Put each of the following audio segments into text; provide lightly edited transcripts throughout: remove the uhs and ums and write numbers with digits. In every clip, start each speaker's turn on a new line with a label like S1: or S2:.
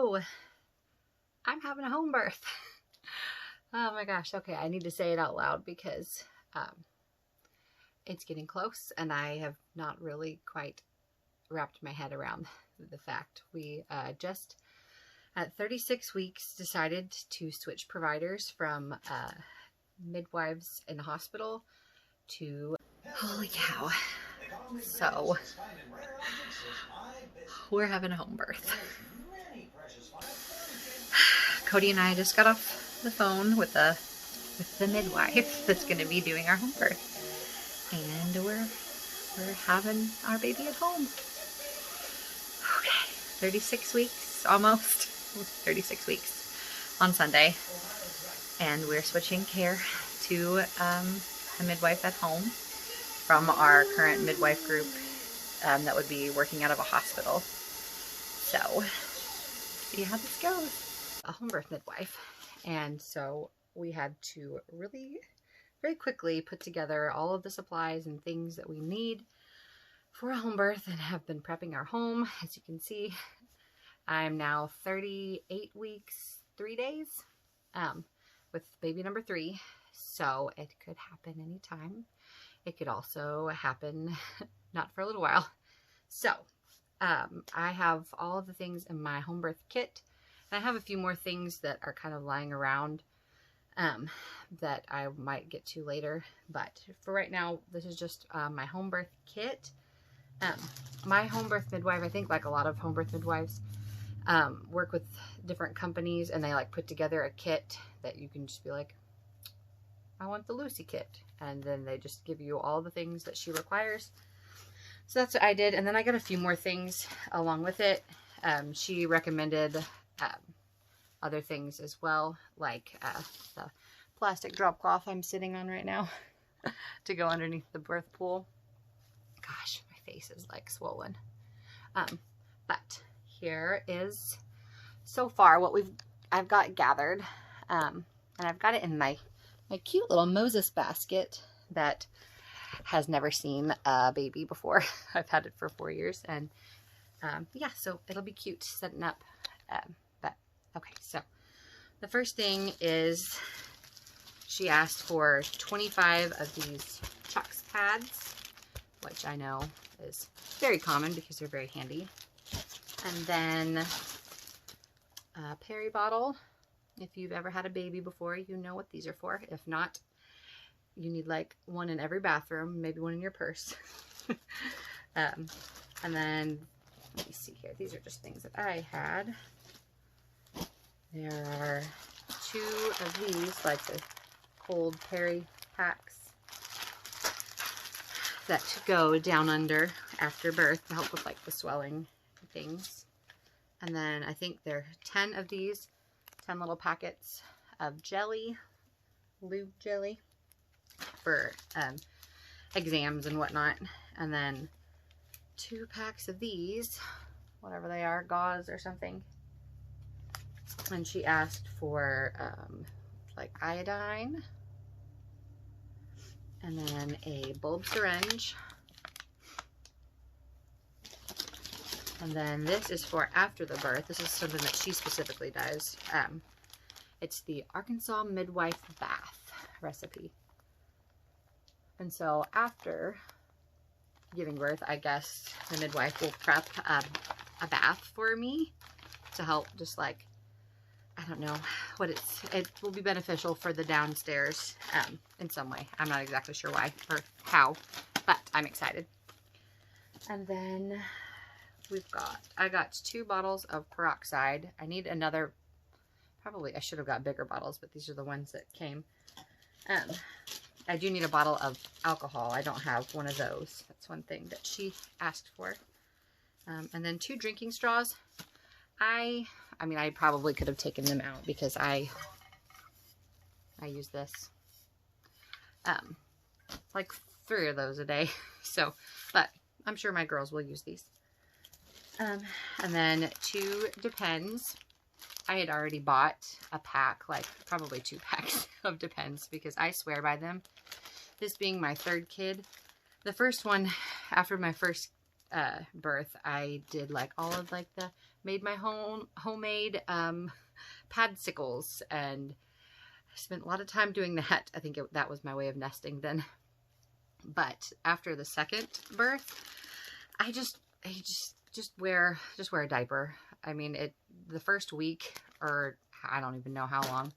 S1: Hello, I'm having a home birth. Oh my gosh. Okay, I need to say it out loud because it's getting close and I have not really quite wrapped my head around the fact. We just at 36 weeks decided to switch providers from midwives in the hospital to holy cow. So we're having a home birth. Cody and I just got off the phone with the midwife that's going to be doing our home birth, and we're having our baby at home. Okay, 36 weeks, almost 36 weeks on Sunday, and we're switching care to a midwife at home from our current midwife group that would be working out of a hospital. So, see how this goes. A home birth midwife, and so we had to really very quickly put together all of the supplies and things that we need for a home birth, and have been prepping our home. As you can see, I'm now 38 weeks 3 days with baby number 3, so it could happen anytime. It could also happen not for a little while. So I have all of the things in my home birth kit. I have a few more things that are kind of lying around that I might get to later. But for right now, this is just my home birth kit. My home birth midwife, I think like a lot of home birth midwives, work with different companies, and they like put together a kit that you can just be like, I want the Lucy kit. And then they just give you all the things that she requires. So that's what I did. And then I got a few more things along with it. She recommended other things as well, like the plastic drop cloth I'm sitting on right now to go underneath the birth pool. Gosh, my face is like swollen. But here is so far what I've got gathered, and I've got it in my cute little Moses basket that has never seen a baby before. I've had it for 4 years, and yeah, so it'll be cute setting up. But okay, so the first thing is she asked for 25 of these Chucks pads, which I know is very common because they're very handy. And then a Perry bottle. If you've ever had a baby before, you know what these are for. If not, you need like one in every bathroom, maybe one in your purse. And then, let me see here. These are just things that I had. There are 2 of these, like the cold Perry packs that go down under after birth to help with like the swelling things. And then I think there are 10 of these, 10 little packets of jelly, lube jelly for exams and whatnot. And then 2 packs of these, whatever they are, gauze or something. And she asked for like iodine, and then a bulb syringe. And then this is for after the birth. This is something that she specifically does. It's the Arkansas Midwife Bath recipe. And so after giving birth, I guess the midwife will prep a bath for me to help just like, I don't know what it will be beneficial for the downstairs in some way. I'm not exactly sure why or how, but I'm excited. And then I got 2 bottles of peroxide. I need another, probably I should have got bigger bottles, but these are the ones that came. I do need a bottle of alcohol. I don't have one of those. That's one thing that she asked for. And then 2 drinking straws. I mean, I probably could have taken them out because I use this like 3 of those a day. So, but I'm sure my girls will use these. And then 2 Depends. I had already bought a pack, like probably 2 packs of Depends because I swear by them. This being my 3rd kid. The first one, after my first birth, I did like all of like made my homemade padsicles, and I spent a lot of time doing that. I think that was my way of nesting then. But after the second birth, I just wear a diaper. I mean, the first week, or I don't even know how long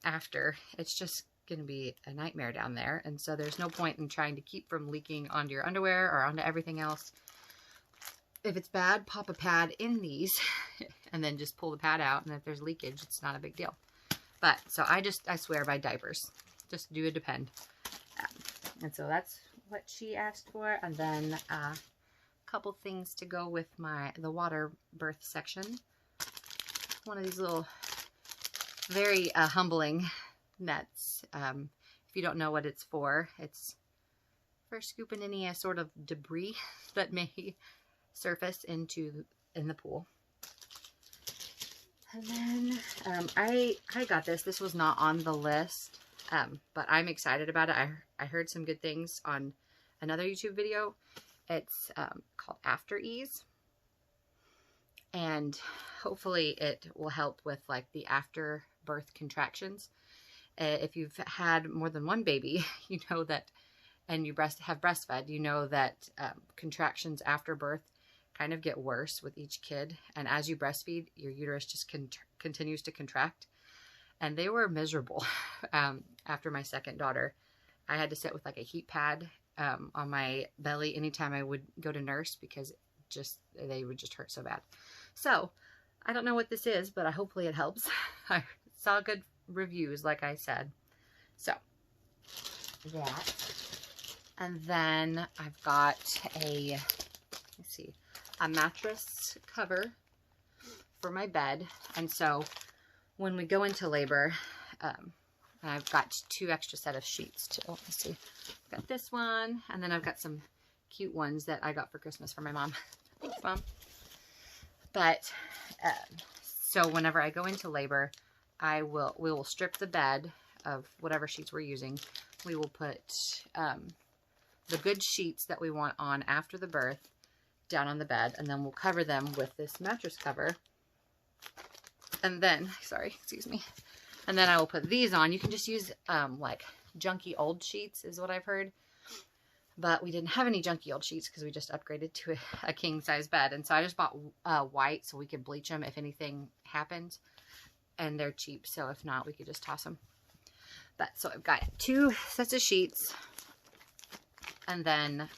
S1: after, it's just going to be a nightmare down there. And so there's no point in trying to keep from leaking onto your underwear or onto everything else. If it's bad, pop a pad in these and then just pull the pad out. And if there's leakage, it's not a big deal. But so I swear by diapers. Just do a depend. And so that's what she asked for. And then a couple things to go with the water birth section. One of these little very humbling nets. If you don't know what it's for scooping any sort of debris that may surface in the pool. And then I got this. This was not on the list, but I'm excited about it. I heard some good things on another YouTube video. It's called After Ease, and hopefully it will help with like the after birth contractions. If you've had more than one baby, you know that, and you have breastfed, you know that contractions after birth kind of get worse with each kid. And as you breastfeed, your uterus just continues to contract. And they were miserable. After my second daughter, I had to sit with like a heat pad on my belly anytime I would go to nurse, because they would just hurt so bad. So I don't know what this is, but hopefully it helps. I saw good reviews, like I said. So that. And then I've got a mattress cover for my bed. And so when we go into labor, I've got 2 extra set of sheets too. Let's see. I've got this one, and then I've got some cute ones that I got for Christmas for my mom. Thanks, Mom. But so whenever I go into labor, we will strip the bed of whatever sheets we're using. We will put the good sheets that we want on after the birth down on the bed, and then we'll cover them with this mattress cover. And then, excuse me. And then I will put these on. You can just use like junky old sheets is what I've heard. But we didn't have any junky old sheets because we just upgraded to a king size bed. And so I just bought white so we could bleach them if anything happened. And they're cheap, so if not, we could just toss them. But so I've got 2 sets of sheets, and then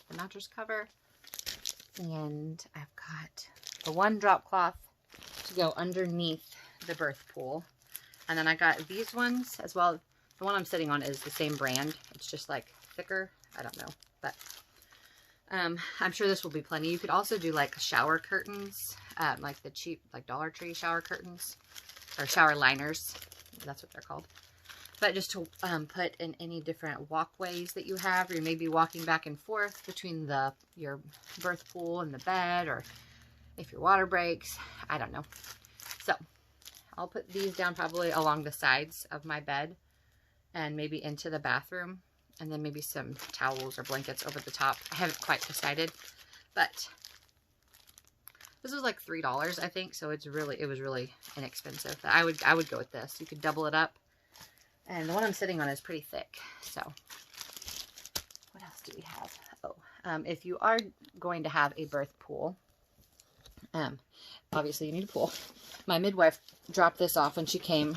S1: the mattress cover, and I've got the 1 drop cloth to go underneath the birth pool. And then I got these ones as well. The one I'm sitting on is the same brand. It's just like thicker. I don't know, but I'm sure this will be plenty. You could also do like shower curtains, like the cheap, like Dollar Tree shower curtains, or shower liners. That's what they're called. But just to put in any different walkways that you have, or you may be walking back and forth between your birth pool and the bed, or if your water breaks, I don't know. So I'll put these down probably along the sides of my bed and maybe into the bathroom, and then maybe some towels or blankets over the top. I haven't quite decided, but this was like $3, I think, so it was really inexpensive. I would go with this. You could double it up. And the one I'm sitting on is pretty thick. So what else do we have? Oh, if you are going to have a birth pool, obviously you need a pool. My midwife dropped this off when she came.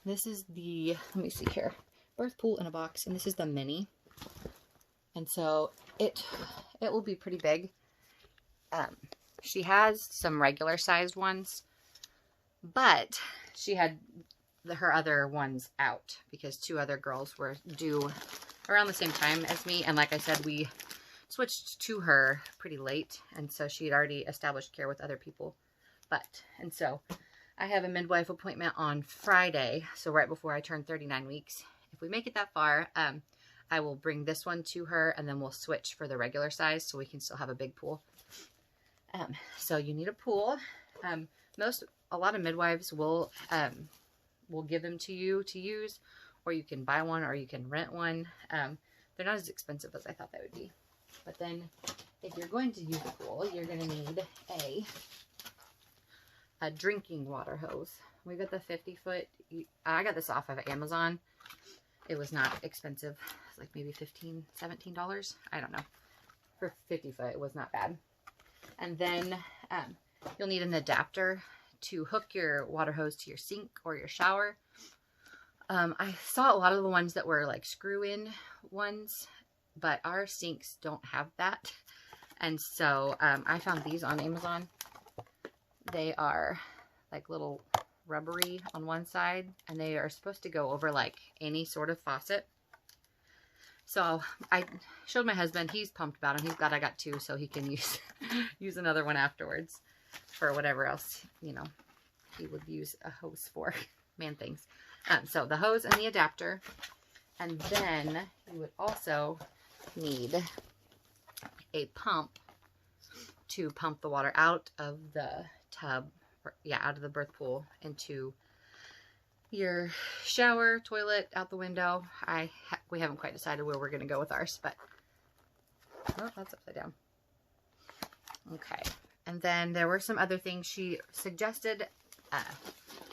S1: This is the, let me see here, birth pool in a box, and this is the mini. And so it will be pretty big. She has some regular sized ones, but she had her other ones out because 2 other girls were due around the same time as me. And like I said, we switched to her pretty late, and so she had already established care with other people. And so I have a midwife appointment on Friday, so right before I turn 39 weeks. If we make it that far, I will bring this one to her, and then we'll switch for the regular size so we can still have a big pool. So you need a pool. A lot of midwives will give them to you to use, or you can buy one, or you can rent one. They're not as expensive as I thought they would be. But then if you're going to use a pool, you're going to need a drinking water hose. We got the 50-foot. I got this off of Amazon. It was not expensive. It's like maybe $15, $17. I don't know. For 50-foot, it was not bad. And then you'll need an adapter to hook your water hose to your sink or your shower. I saw a lot of the ones that were like screw-in ones, but our sinks don't have that. And so I found these on Amazon. They are like little rubbery on one side, and they are supposed to go over like any sort of faucet. So I showed my husband. He's pumped about them. He's glad I got two so he can use another one afterwards for whatever else, you know, he would use a hose for. Man things. So the hose and the adapter. And then you would also need a pump to pump the water out of the tub, out of the birth pool into your shower, toilet, out the window. We haven't quite decided where we're going to go with ours, but oh, that's upside down. Okay. And then there were some other things. She suggested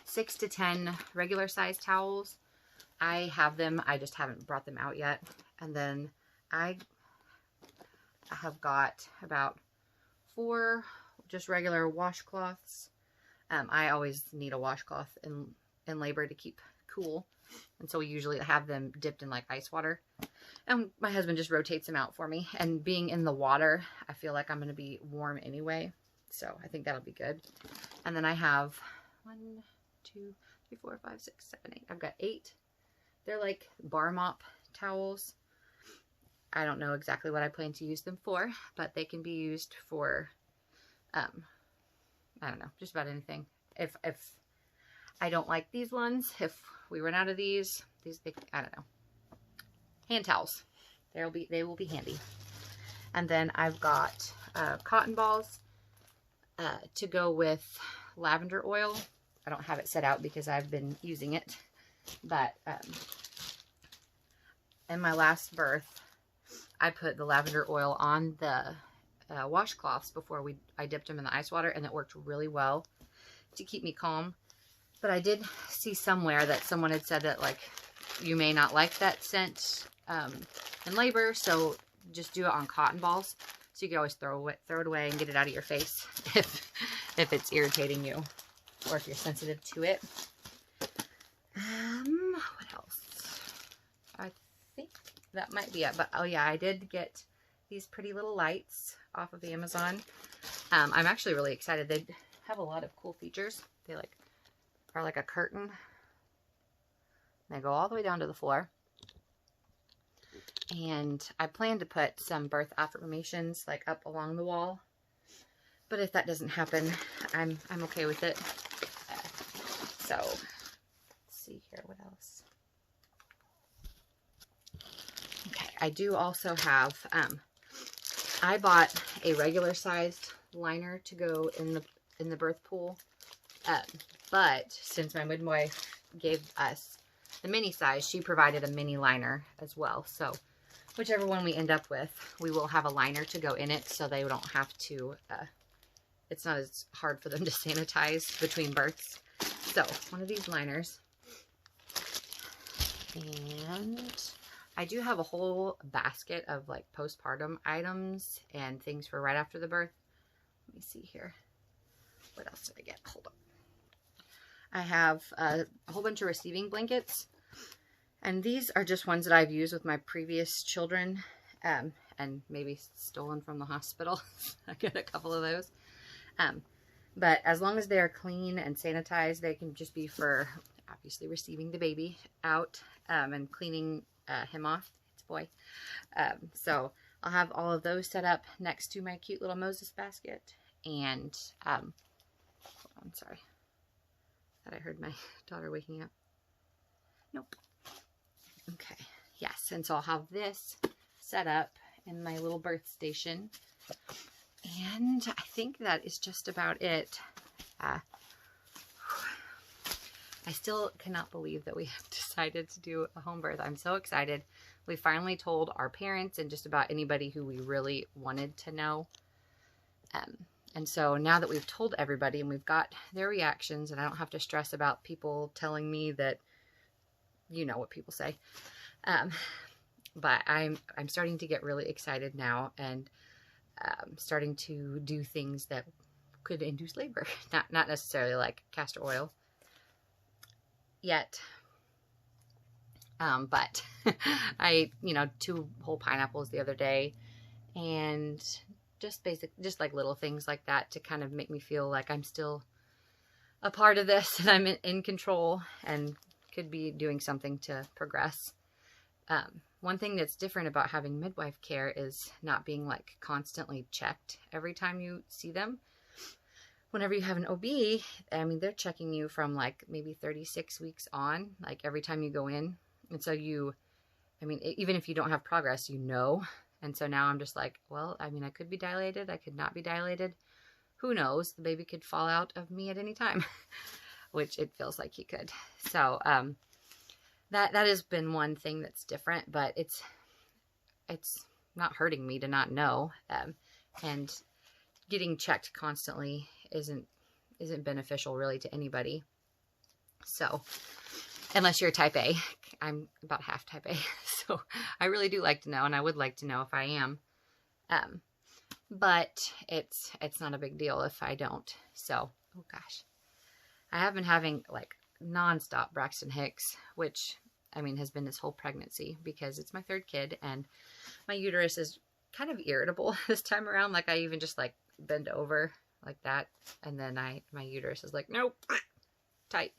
S1: 6 to 10 regular size towels. I have them. I just haven't brought them out yet. And then I have got about 4 just regular washcloths. I always need a washcloth in labor to keep cool. And so we usually have them dipped in like ice water. And my husband just rotates them out for me. And being in the water, I feel like I'm going to be warm anyway. So I think that'll be good. And then I have 1, 2, 3, 4, 5, 6, 7, 8. I've got 8. They're like bar mop towels. I don't know exactly what I plan to use them for, but they can be used for, I don't know, just about anything. If I don't like these ones, if we run out of these, I don't know. Hand towels. They will be handy. And then I've got cotton balls to go with lavender oil. I don't have it set out because I've been using it. But in my last birth, I put the lavender oil on the washcloths before I dipped them in the ice water, and it worked really well to keep me calm. But I did see somewhere that someone had said that, like, you may not like that scent in labor, so just do it on cotton balls. So you can always throw it away and get it out of your face if it's irritating you or if you're sensitive to it. What else? I think that might be it. But oh yeah, I did get these pretty little lights off of Amazon. I'm actually really excited. They have a lot of cool features. They are like a curtain. They go all the way down to the floor. And I plan to put some birth affirmations like up along the wall. But if that doesn't happen, I'm okay with it. So let's see here, what else? Okay, I do also have I bought a regular sized liner to go in the birth pool. But since my midwife gave us the mini size, she provided a mini liner as well. So whichever one we end up with, we will have a liner to go in it so they don't have to, it's not as hard for them to sanitize between births. So one of these liners. And I do have a whole basket of like postpartum items and things for right after the birth. Let me see here. What else did I get? Hold on. I have a whole bunch of receiving blankets. And these are just ones that I've used with my previous children and maybe stolen from the hospital. I got a couple of those. But as long as they are clean and sanitized, they can just be for obviously receiving the baby out and cleaning him off. It's a boy. So I'll have all of those set up next to my cute little Moses basket. And, hold on, sorry. Thought I heard my daughter waking up. Nope. Okay, yes, and so I'll have this set up in my little birth station. And I think that is just about it. I still cannot believe that we have decided to do a home birth. I'm so excited. We finally told our parents and just about anybody who we really wanted to know. And so now that we've told everybody and we've got their reactions, and I don't have to stress about people telling me that, you know what people say. But I'm starting to get really excited now, and starting to do things that could induce labor. Not necessarily like castor oil yet. But I, 2 whole pineapples the other day, and just like little things like that to kind of make me feel like I'm still a part of this and I'm in control and could be doing something to progress. One thing that's different about having midwife care is not being like constantly checked every time you see them. Whenever you have an OB, I mean, they're checking you from like maybe 36 weeks on, like every time you go in. And so even if you don't have progress, And so now I'm just like, well, I mean, I could be dilated. I could not be dilated. Who knows? The baby could fall out of me at any time, which it feels like he could. So, that has been one thing that's different, but it's not hurting me to not know. And getting checked constantly isn't beneficial really to anybody. So, unless you're type A. I'm about half type A. So I really do like to know, and I would like to know if I am. But it's not a big deal if I don't. So, oh gosh. I have been having like nonstop Braxton Hicks, which, I mean, has been this whole pregnancy because it's my 3rd kid, and my uterus is kind of irritable this time around. Like I even just like bend over like that, and then my uterus is like, nope, tight.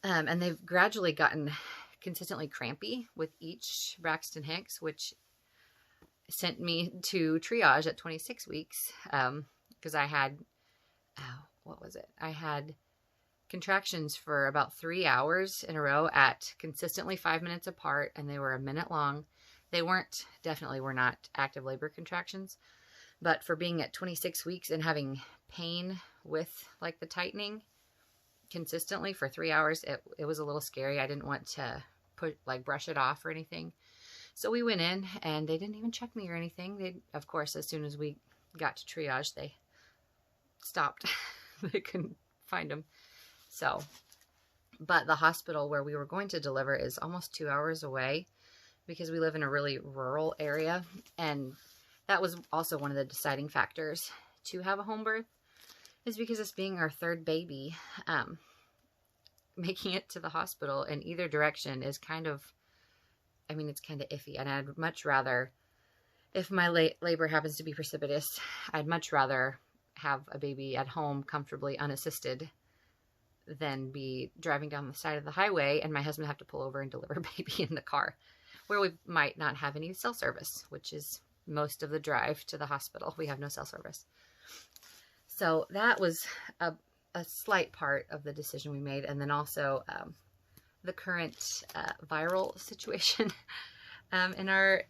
S1: And they've gradually gotten consistently crampy with each Braxton Hicks, which sent me to triage at 26 weeks. Because I had, what was it? I had contractions for about 3 hours in a row at consistently 5 minutes apart, and they were a minute long. They definitely were not active labor contractions, but for being at 26 weeks and having pain with like the tightening consistently for 3 hours, it was a little scary. I didn't want to brush it off or anything. So we went in, and they didn't even check me or anything. Of course, as soon as we got to triage, they stopped. They couldn't find them. So, but the hospital where we were going to deliver is almost 2 hours away because we live in a really rural area. And that was also one of the deciding factors to have a home birth, is because it's being our 3rd baby. Making it to the hospital in either direction is kind of, it's kind of iffy. And I'd much rather, if my labor happens to be precipitous, I'd much rather have a baby at home comfortably unassisted than be driving down the side of the highway and my husband have to pull over and deliver a baby in the car, where we might not have any cell service, which is most of the drive to the hospital. We have no cell service. So that was a slight part of the decision we made. And then also the current viral situation in our,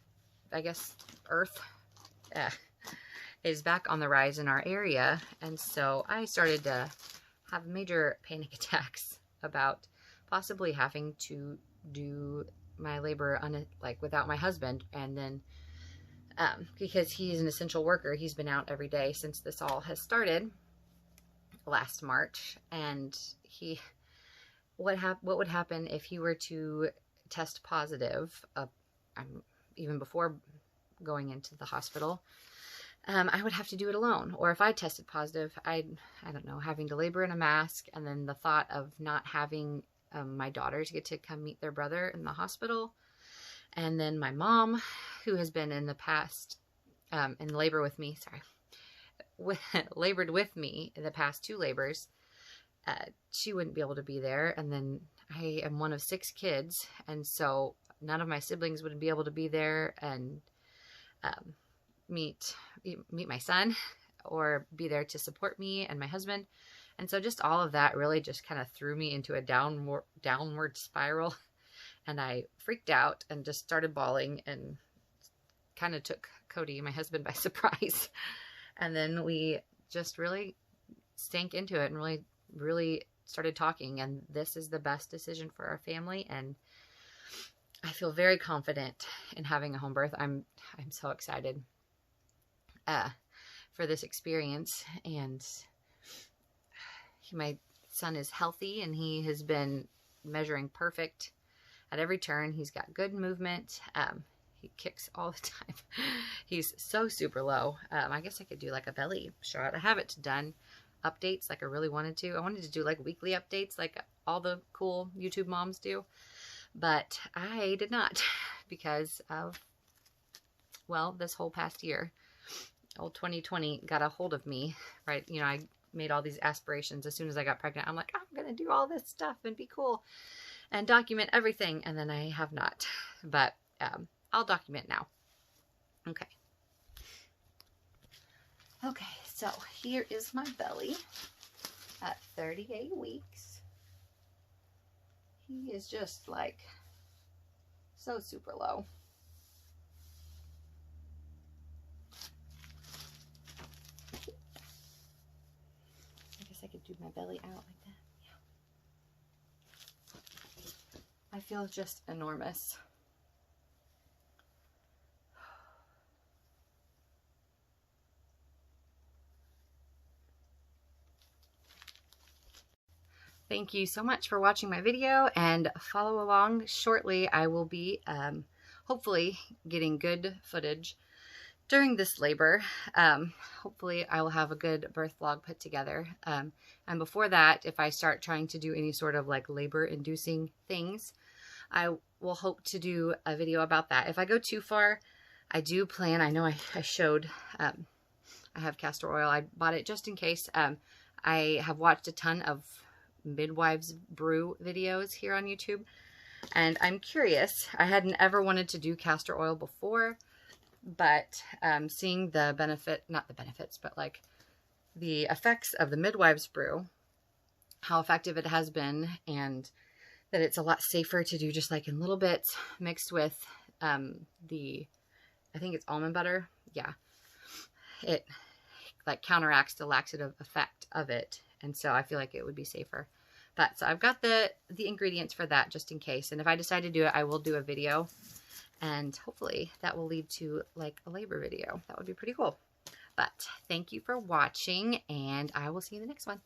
S1: I guess, earth is back on the rise in our area. And so I started to have major panic attacks about possibly having to do my labor without my husband. And then because he's an essential worker, he's been out every day since this all has started last March. And what would happen if he were to test positive even before going into the hospital? I would have to do it alone. Or if I tested positive, I don't know, having to labor in a mask, and then the thought of not having my daughters get to come meet their brother in the hospital. And then my mom, who has been in the past in labor with me, labored with me in the past 2 labors, she wouldn't be able to be there. And then I am one of 6 kids, and so none of my siblings would be able to be there and meet my son or be there to support me and my husband. And so just all of that really just kind of threw me into a downward spiral, and I freaked out and just started bawling and kind of took Cody, my husband, by surprise. And then we just really stank into it and really started talking, and this is the best decision for our family. And I feel very confident in having a home birth. I'm so excited for this experience, and my son is healthy, and he has been measuring perfect at every turn. He's got good movement. He kicks all the time. He's so super low. I guess I could do like a belly shot. I have it done. Updates like I really wanted to. I wanted to do like weekly updates like all the cool YouTube moms do. But I did not because of, well, this whole past year. Old 2020 got a hold of me, right? You know, I made all these aspirations as soon as I got pregnant. I'm like, I'm going to do all this stuff and be cool and document everything. And then I have not. But I'll document now. Okay. Okay, so here is my belly at 38 weeks. He is just like so super low. I guess I could do my belly out like that. Yeah. I feel just enormous. Thank you so much for watching my video, and follow along. Shortly I will be hopefully getting good footage during this labor. Hopefully I will have a good birth vlog put together. And before that, if I start trying to do any sort of like labor inducing things, I will hope to do a video about that. If I go too far, I do plan, I know I showed, I have castor oil. I bought it just in case. I have watched a ton of midwives brew videos here on YouTube, and I'm curious. I hadn't ever wanted to do castor oil before, but seeing the benefit, not the benefits, but like the effects of the midwives brew, how effective it has been, and that it's a lot safer to do just like in little bits mixed with I think it's almond butter. Yeah, it like counteracts the laxative effect of it, and so I feel like it would be safer. But so I've got the ingredients for that just in case, and if I decide to do it, I will do a video, and hopefully that will lead to like a labor video. That would be pretty cool. But thank you for watching, and I will see you in the next one.